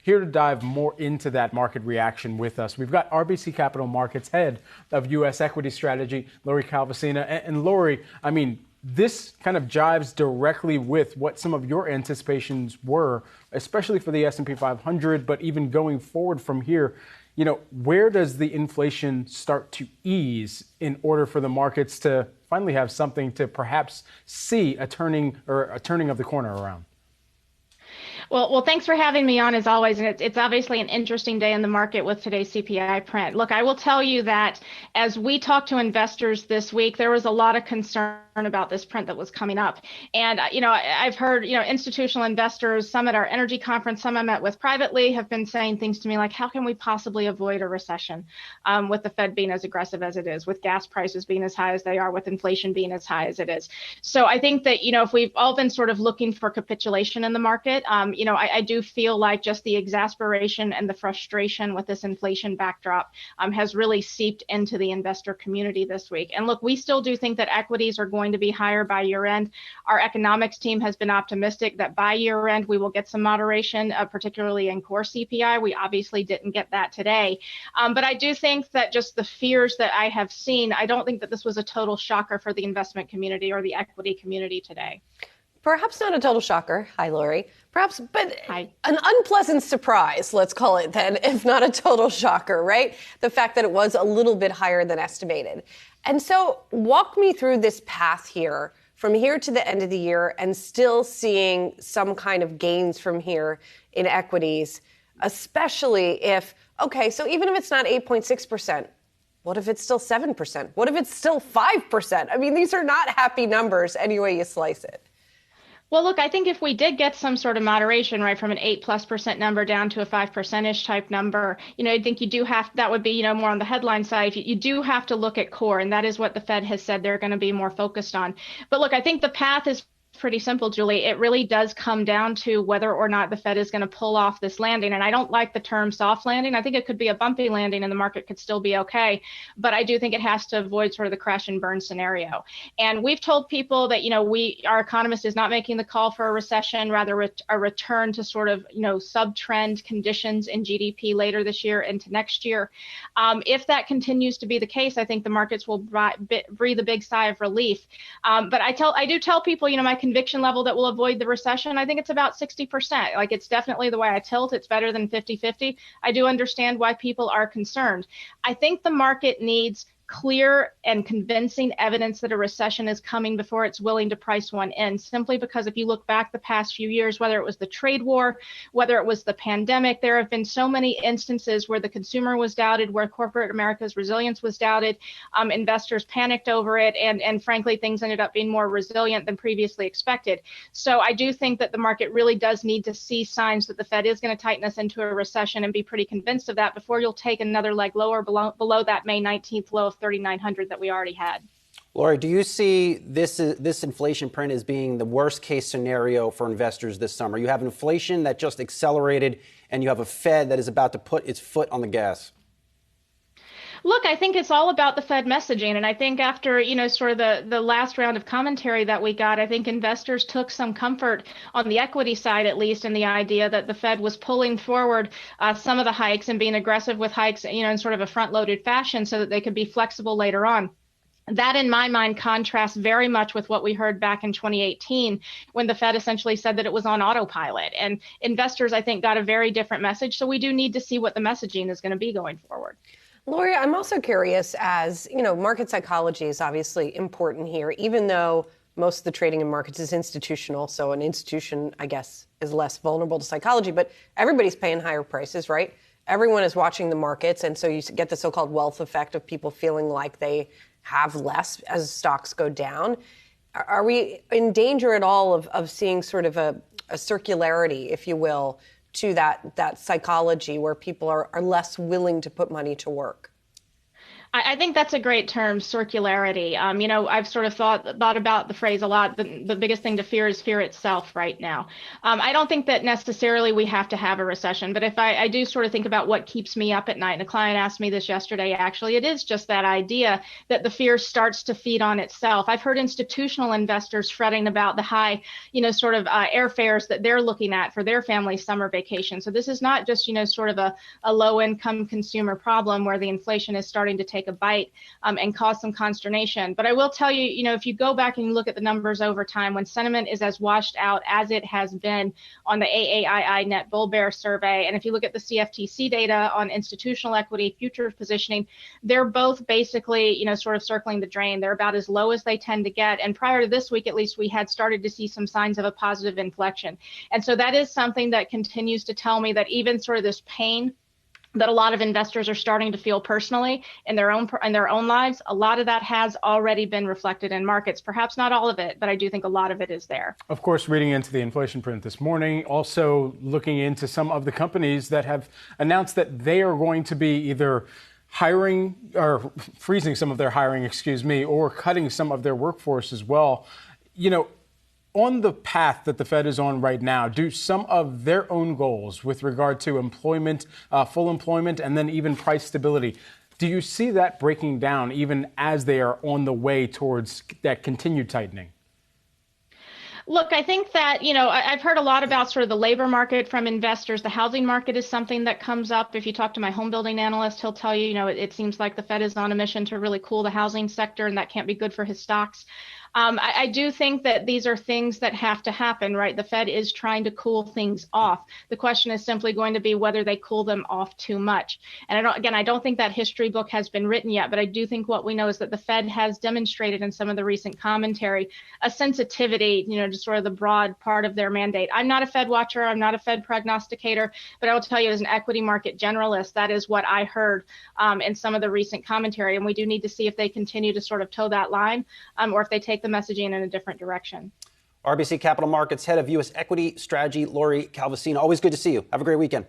Here to dive more into that market reaction with us, we've got RBC Capital Markets head of U.S. equity strategy, Lori Calvasina. And Lori, I mean, this kind of jives directly with what some of your anticipations were, especially for the S&P 500, but even going forward from here. You know, where does the inflation start to ease in order for the markets to finally have something to perhaps see a turning of the corner around? Well, thanks for having me on as always. And it's obviously an interesting day in the market with today's CPI print. Look, I will tell you that as we talked to investors this week, there was a lot of concern about this print that was coming up. And, I've heard, institutional investors, some at our energy conference, some I met with privately, have been saying things to me like, how can we possibly avoid a recession with the Fed being as aggressive as it is, with gas prices being as high as they are, with inflation being as high as it is. So I think that, if we've all been sort of looking for capitulation in the market, I do feel like just the exasperation and the frustration with this inflation backdrop has really seeped into the investor community this week. And look, we still do think that equities are going to be higher by year end. Our economics team has been optimistic that by year end we will get some moderation, particularly in core CPI. We obviously didn't get that today. But I do think that just the fears that I have seen, I don't think that this was a total shocker for the investment community or the equity community today. Perhaps not a total shocker. Hi, Lori. Perhaps, but Hi. An unpleasant surprise, let's call it then, if not a total shocker, right? The fact that it was a little bit higher than estimated. And so walk me through this path here, from here to the end of the year, and still seeing some kind of gains from here in equities, especially if, okay, so even if it's not 8.6%, what if it's still 7%? What if it's still 5%? I mean, these are not happy numbers any way you slice it. Well, look, I think if we did get some sort of moderation, right, from an 8+% number down to a 5%-ish type number, I think you do have, that would be, more on the headline side. You do have to look at core, and that is what the Fed has said they're going to be more focused on. But look, I think the path is pretty simple, Julie. It really does come down to whether or not the Fed is going to pull off this landing. And I don't like the term soft landing. I think it could be a bumpy landing and the market could still be okay. But I do think it has to avoid sort of the crash and burn scenario. And we've told people that, our economist is not making the call for a recession, rather a return to sort of, sub-trend conditions in GDP later this year into next year. If that continues to be the case, I think the markets will breathe a big sigh of relief. But I do tell people, my conviction level that will avoid the recession, I think it's about 60%. Like, it's definitely the way I tilt. It's better than 50-50. I do understand why people are concerned. I think the market needs clear and convincing evidence that a recession is coming before it's willing to price one in, simply because if you look back the past few years, whether it was the trade war, whether it was the pandemic, there have been so many instances where the consumer was doubted, where corporate America's resilience was doubted, investors panicked over it, and frankly, things ended up being more resilient than previously expected. So I do think that the market really does need to see signs that the Fed is going to tighten us into a recession and be pretty convinced of that before you'll take another leg lower below that May 19th low of 3,900 that we already had. Lori, do you see this inflation print as being the worst case scenario for investors this summer? You have inflation that just accelerated, and you have a Fed that is about to put its foot on the gas. Look, I think it's all about the Fed messaging. And I think after, sort of the last round of commentary that we got, I think investors took some comfort on the equity side, at least, in the idea that the Fed was pulling forward some of the hikes and being aggressive with hikes, in sort of a front-loaded fashion so that they could be flexible later on. That, in my mind, contrasts very much with what we heard back in 2018 when the Fed essentially said that it was on autopilot. And investors, I think, got a very different message. So we do need to see what the messaging is going to be going forward. Lori, I'm also curious, as market psychology is obviously important here, even though most of the trading in markets is institutional. So an institution, I guess, is less vulnerable to psychology, but everybody's paying higher prices, right? Everyone is watching the markets. And so you get the so-called wealth effect of people feeling like they have less as stocks go down. Are we in danger at all of seeing sort of a circularity, if you will, to that psychology where people are less willing to put money to work? I think that's a great term, circularity. I've sort of thought about the phrase a lot. The biggest thing to fear is fear itself right now. I don't think that necessarily we have to have a recession, but if I do sort of think about what keeps me up at night, and a client asked me this yesterday, actually, it is just that idea that the fear starts to feed on itself. I've heard institutional investors fretting about the high, sort of airfares that they're looking at for their family's summer vacation. So this is not just, sort of a low income consumer problem where the inflation is starting to take a bite and cause some consternation. But I will tell you, if you go back and you look at the numbers over time, when sentiment is as washed out as it has been on the AAII Net Bull Bear survey, and if you look at the CFTC data on institutional equity futures positioning, they're both basically, sort of circling the drain. They're about as low as they tend to get. And prior to this week, at least, we had started to see some signs of a positive inflection. And so that is something that continues to tell me that even sort of this pain that a lot of investors are starting to feel personally in their own lives, a lot of that has already been reflected in markets. Perhaps not all of it, but I do think a lot of it is there. Of course, reading into the inflation print this morning, also looking into some of the companies that have announced that they are going to be either hiring or freezing some of their hiring, or cutting some of their workforce as well. On the path that the Fed is on right now, do some of their own goals with regard to employment, full employment, and then even price stability, do you see that breaking down even as they are on the way towards that continued tightening? Look, I think that, I've heard a lot about sort of the labor market from investors. The housing market is something that comes up. If you talk to my home building analyst, he'll tell you, it seems like the Fed is on a mission to really cool the housing sector, and that can't be good for his stocks. I do think that these are things that have to happen, right? The Fed is trying to cool things off. The question is simply going to be whether they cool them off too much. And I don't think that history book has been written yet, but I do think what we know is that the Fed has demonstrated in some of the recent commentary a sensitivity, to sort of the broad part of their mandate. I'm not a Fed watcher. I'm not a Fed prognosticator, but I will tell you as an equity market generalist, that is what I heard in some of the recent commentary. And we do need to see if they continue to sort of toe that line or if they take the messaging in a different direction. RBC Capital Markets Head of U.S. Equity Strategy, Lori Calvasina. Always good to see you. Have a great weekend.